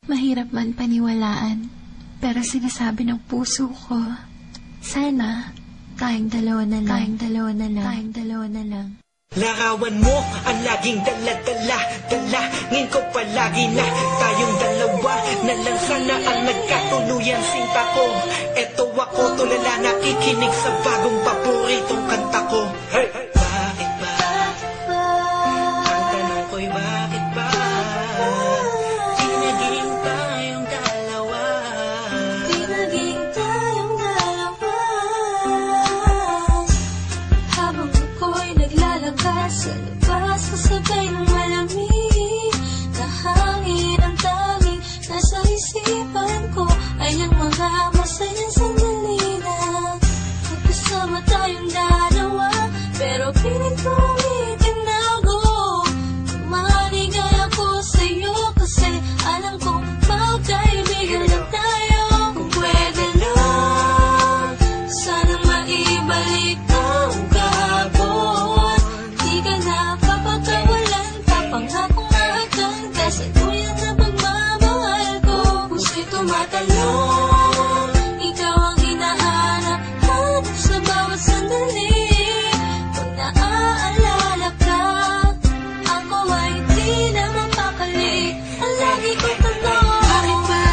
Mahirap man paniwalaan, pero sinasabi ng puso ko, sana tayong dalawa na lang. Larawan mo ang laging dala-dala, dalangin ko palagi na tayong dalawa na lang sana ang nagkatuluyan, sinta ko. Eto ako, tulala, nakikinig sa bagong paboritong kanta ko. Hey! Bakit ba? Ang tanong ko'y bakit ba? Di naging tayong dalawa. Habang ako'y naglalakad sa labas, kasabay ng malamig na hangin, ang tanging nasa isipan ko ay ang mga masayang sandali na magkasama tayong dalawa. Pero piling ko itinago, maligay ako sa'yo kasi alam kong magkaibigan lang tayo. Kung pwede lang, sana maibalik ang kahapon. Di ka na papakawalan, papangako nga akan kasaluyan na pagmamahal ko. Puso'y tumatalon, ikaw ang hinahanap sa bawat sandali. Pag naaalala ka, ako ay di na mapakali. Ang lagi ko tanong, bakit ba?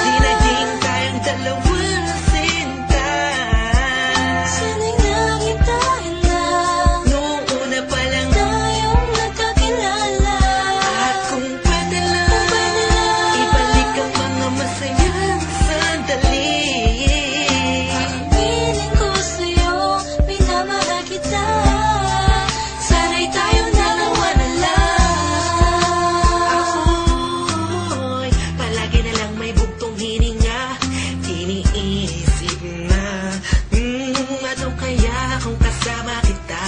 Di naging tayong dalawa, sinta. Sana'y naging tayo na Noong una pa lang, tayong nagkakilala. at kung pwede lang, ibalik ang mga masayang sandali. Piling ko sa'yo, minamahal kita. Sana'y tayong dalawa na lang. Ako'y palagi na lang may bugtong hininga, iniisip na ano kaya kung kasama kita.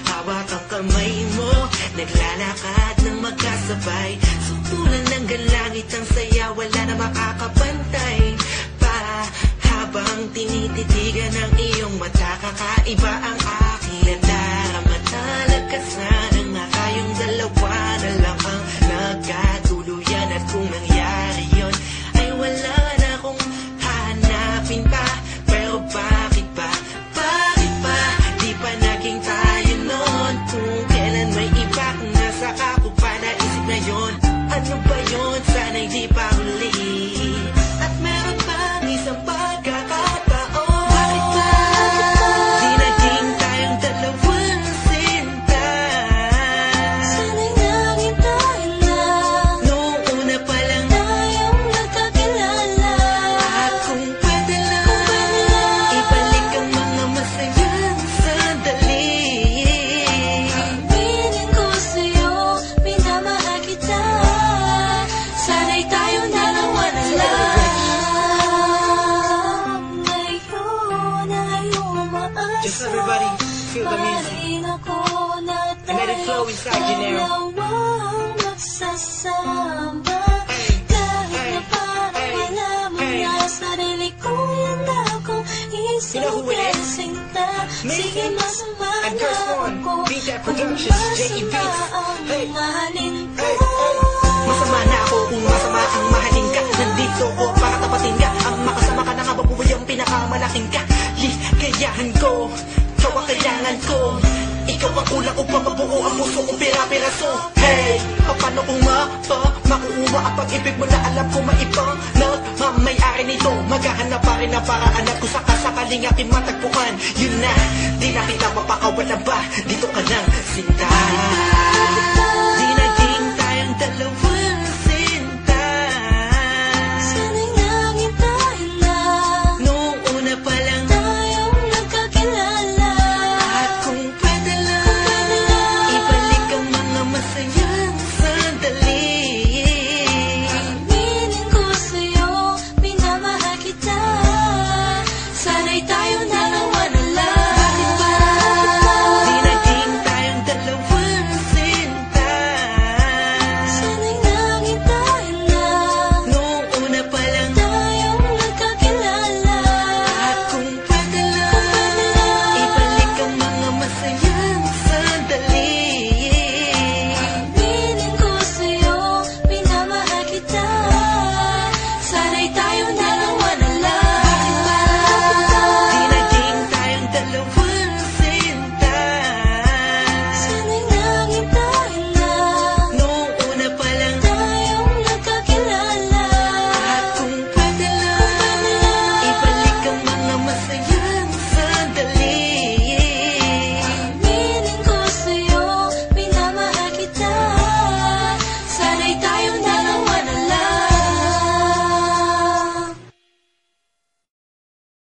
Hawak ang kamay mo, naglalakad ng magkasabay, suntulan ng galangit ang saya, wala na makakapantay pa. Habang tinititigan ng iyong mata, kakaiba ang aking nadarama. Talaga sana nga kayong dalawa na lang ang nagkatuluyan, at kung nangyari yun ay wala na akong hahanapin pa. Pero bakit ba? Bakit ba? Di pa naging tayo noon? Kung kailan may iba, kung nasa ko pa naisip na yun. Ano ba yun? Sana'y di pa huli. At meron pang isang pagkakataon. Bakit ba? Di naging tayong dalawa, sinta. Sana'y naging tayo na Noong una pa lang, tayong nagkakilala. at kung pwede lang, ibalik ang mga masayang sandali. Piling ko sa'yo, minamahal kita. Sana'y tayong dalawa na lang. Ngayon ay umaasa. Just everybody feel the music. Mahalin ako na And let it flow inside you now. dalawang magsasama. Kahit na parang wala mo na sarili ko, yan ako You know who it is? sinta. Mason Sige, masama and na Curse One. ako. Beat That Productions, J.E. Kung Beats. masama ang Hey. mahalin ko. Hey, hey. Masama na ako kung masama ang mahalin ka. Nandito ko para tapatin ka. Ang makasama ka na nga babuhay ang pinakamalaking ka. Ligayahan ko, ikaw ang kailangan ko. Ikaw ang kulang upang mabuo ang puso kong pira-piraso. Hey, paano kung makuha ang pag-ibig mo na alam ko maibang nagmamayari nito. Maghahanap pa rin ang paraan at kung sakasakaling aking matagpuan, yun na, di na kita mapakawalan ba? Dito ka lang, sinta.